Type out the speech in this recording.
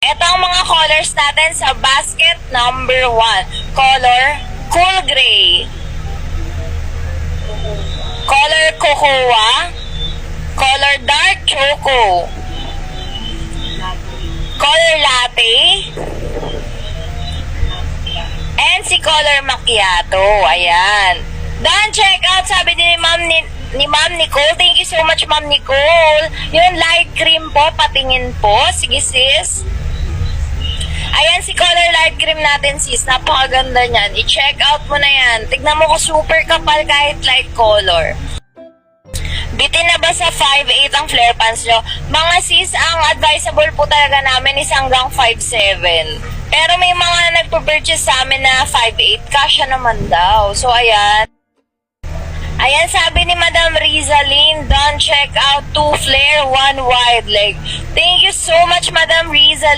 Ito ang mga colors natin sa basket number 1. Color cool gray. Color cocoa. Color dark choco. Color latte. And si color macchiato. Ayan. Done, check out. Sabi din ni Ma'am Nicole. Thank you so much, Ma'am Nicole. Yung light cream po, patingin po. Sige, sis. Ayan, si color light cream natin, sis. Napakaganda niyan. I-check out mo na yan. Tignan mo ko, super kapal kahit light color. Bitin na ba sa 5'8 ang flare pants nyo? Mga sis, ang advisable po talaga namin is hanggang 5'7. Pero may mga nagpo-purchase sa amin na 5'8. Kasya naman daw. So, ayan. Ayan, sabi ni Madam Rizalyn, done, check out 2 flare, 1 wide leg. Thank you so much, Madam Rizalyn.